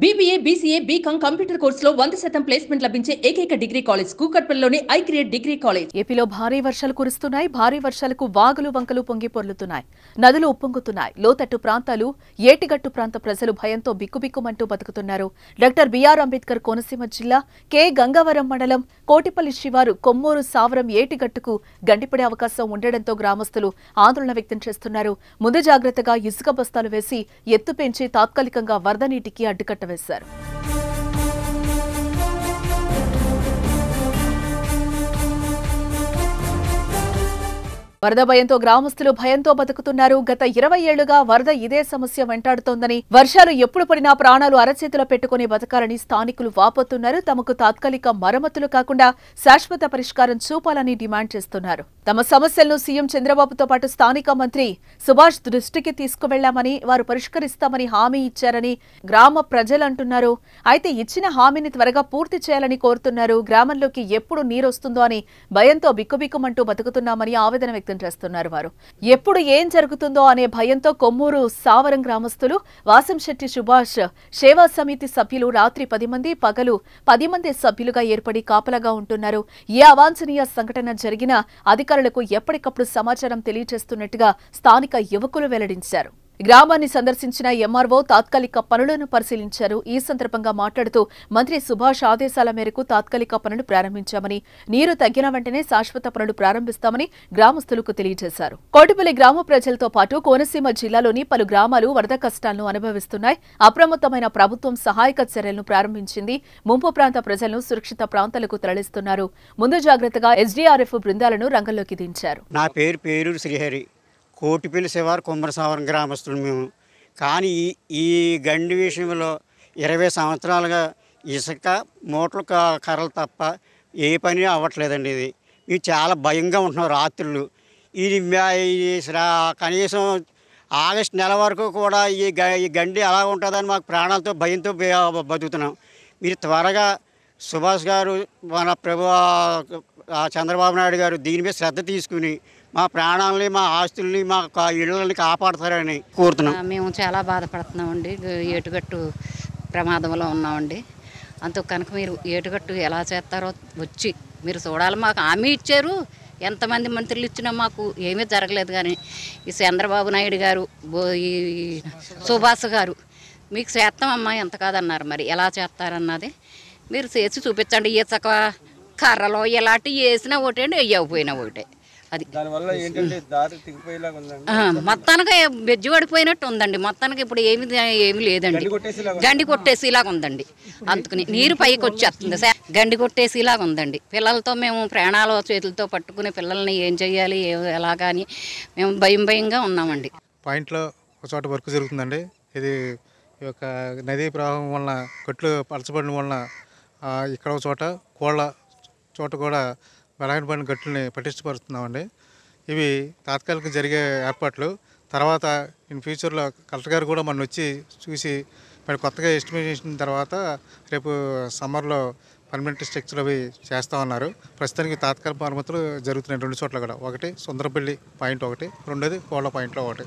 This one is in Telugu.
BBA, BCA, BCom కంప్యూటర్ కోర్సులో 100% ప్లేస్మెంట్ లభించే ఏకైక డిగ్రీ కాలేజ్ కూకట్పల్లిలోని ఐక్రియేట్ డిగ్రీ కాలేజ్. ఏపీలో భారీ వర్షాలు కురుస్తున్నాయి. భారీ వర్షాలకు వాగులు వంకలు పొంగి పొర్లుతున్నాయి. నదులు ఉప్పొంగుతున్నాయి. లోతట్టు ప్రాంతాలు, ఏటిగట్టు ప్రాంత ప్రజలు భయంతో బిక్కుబిక్కుమంటూ బతుకుతున్నారు. డాక్టర్ బిఆర్ అంబేద్కర్ కోనసీమ జిల్లా కె గంగవరం మండలం కోటిపల్లి శివారు కొమ్మూరు సావరం ఏటిగట్టుకు గండిపడే అవకాశం ఉండడంతో గ్రామస్తులు ఆందోళన వ్యక్తం చేస్తున్నారు. ముందు జాగ్రత్తగా ఇసుక బస్తాలు వేసి ఎత్తు పెంచి తాత్కాలికంగా వరద నీటికి అడ్డుకట్ట వేశారు. వరద భయంతో గ్రామస్తులు భయంతో బతుకుతున్నారు. గత 20 ఏళ్లుగా వరద ఇదే సమస్య వెంటాడుతోందని, వర్షాలు ఎప్పుడు పడినా ప్రాణాలు అరచేతిలో పెట్టుకుని బతకాలని స్థానికులు వాపోతున్నారు. తమకు తాత్కాలిక మరమ్మతులు కాకుండా శాశ్వత పరిష్కారం చూపాలని డిమాండ్ చేస్తున్నారు. తమ సమస్యలను సీఎం చంద్రబాబుతో పాటు స్థానిక మంత్రి సుభాష్ దృష్టికి తీసుకువెళ్లామని, వారు పరిష్కరిస్తామని హామీ ఇచ్చారని గ్రామ ప్రజలంటున్నారు. అయితే ఇచ్చిన హామీని త్వరగా పూర్తి చేయాలని కోరుతున్నారు. గ్రామంలోకి ఎప్పుడు నీరొస్తుందో అని భయంతో బిక్కుబిక్కుమంటూ బతుకుతున్నామని ఆవేదన వ్యక్తం చేస్తున్నారు. వారు ఎప్పుడు ఏం జరుగుతుందో అనే భయంతో కొమ్మూరు సావరం గ్రామస్తులు వాసంశెట్టి సుభాష్ సేవా సమితి సభ్యులు రాత్రి 10 మంది, పగలు 10 మంది సభ్యులుగా ఏర్పడి కాపలాగా ఉంటున్నారు. ఏ అవాంఛనీయ సంఘటన జరిగినా అధికారులకు ఎప్పటికప్పుడు సమాచారం తెలియజేస్తున్నట్టుగా స్థానిక యువకులు వెల్లడించారు. గ్రామాన్ని సందర్శించిన ఎంఆర్ఓ తాత్కాలిక పనులను పరిశీలించారు. ఈ సందర్భంగా మాట్లాడుతూ మంత్రి సుభాష్ ఆదేశాల మేరకు తాత్కాలిక పనులు ప్రారంభించామని, నీరు తగ్గిన వెంటనే శాశ్వత పనులు ప్రారంభిస్తామని గ్రామస్తులకు తెలియజేశారు. కోటిపల్లి గ్రామ ప్రజలతో పాటు కోనసీమ జిల్లాలోని పలు గ్రామాలు వరద కష్టాలను అనుభవిస్తున్నాయి. అప్రమత్తమైన ప్రభుత్వం సహాయక చర్యలను ప్రారంభించింది. ముంపు ప్రాంత ప్రజలను సురక్షిత ప్రాంతాలకు తరలిస్తున్నారు. ముందు జాగ్రత్తగా ఎస్డీఆర్ఎఫ్ బృందాలను రంగంలోకి దించారు. నా పేరు శ్రీహరి. కోటిపల్లి శివారు కుమ్మరసావరం గ్రామస్తులు మేము. కానీ ఈ గండి విషయంలో 20 సంవత్సరాలుగా ఇసుక మూటలు కర్రలు తప్ప ఏ పని అవ్వట్లేదండి. ఇది చాలా భయంగా ఉంటున్నాం రాత్రులు. ఇది కనీసం ఆగస్టు నెల వరకు కూడా ఈ గండి అలా ఉంటుందని మాకు ప్రాణాలతో భయంతో బతుకుతున్నాం. మీరు త్వరగా సుభాష్ గారు, మన చంద్రబాబు నాయుడు గారు దీని మీద శ్రద్ధ తీసుకుని మా ప్రాణాలని, మా ఆస్తుల్ని, మా ఇళ్ళని కాపాడతారని కోరుతున్నాం. మేము చాలా బాధపడుతున్నామండి. ఏటుగట్టు ప్రమాదంలో ఉన్నామండి. అంత కనుక మీరు ఏటుగట్టు ఎలా చేస్తారో వచ్చి మీరు చూడాలి. మాకు హామీ ఇచ్చారు. ఎంతమంది మంత్రులు ఇచ్చినా మాకు ఏమీ జరగలేదు. కానీ ఈ చంద్రబాబు నాయుడు గారు, ఈ సుభాష్ గారు మీకు చేస్తామమ్మా ఎంత కాదన్నారు. మరి ఎలా చేస్తారన్నది మీరు చేసి చూపించండి. ఇసుక కర్రలో ఇలాంటివి వేసినా ఒకటండి, వేయకపోయినా ఒకటే. అది మొత్తానికి బెజ్జి పడిపోయినట్టు ఉందండి. మొత్తానికి ఇప్పుడు ఏమి లేదండి. గండి కొట్టేసేలాగా ఉందండి. అందుకని నీరు పైకి వచ్చేస్తుంది. గండి కొట్టేసేలాగా ఉందండి. పిల్లలతో మేము ప్రాణాలు చేతులతో పట్టుకుని పిల్లల్ని ఏం చేయాలి ఎలాగా అని మేము భయంగా ఉన్నామండి. పాయింట్లో ఒక చోట వర్క్ జరుగుతుందండి. ఇది ఈ యొక్క నదీ ప్రవాహం వలన కట్లు పలచబడిన వలన ఇక్కడ ఒక చోట కోళ్ళ చోట కూడా బలహీనపడిన గట్టుల్ని పటిష్టపరుస్తున్నామండి. ఇవి తాత్కాలికంగా జరిగే ఏర్పాట్లు. తర్వాత ఇన్ ఫ్యూచర్లో కలెక్టర్ గారు కూడా మనం వచ్చి చూసి మరి కొత్తగా ఎస్టిమేషన్ తర్వాత రేపు సమ్మర్లో పర్మనెంట్ స్ట్రక్చర్ అవి చేస్తూ ఉన్నారు. ప్రస్తుతానికి తాత్కాలిక మరమ్మతులు జరుగుతున్నాయి 2 చోట్ల కూడా. ఒకటి సుందరపల్లి పాయింట్ ఒకటి, రెండోది కోళ్ళ పాయింట్లో ఒకటి.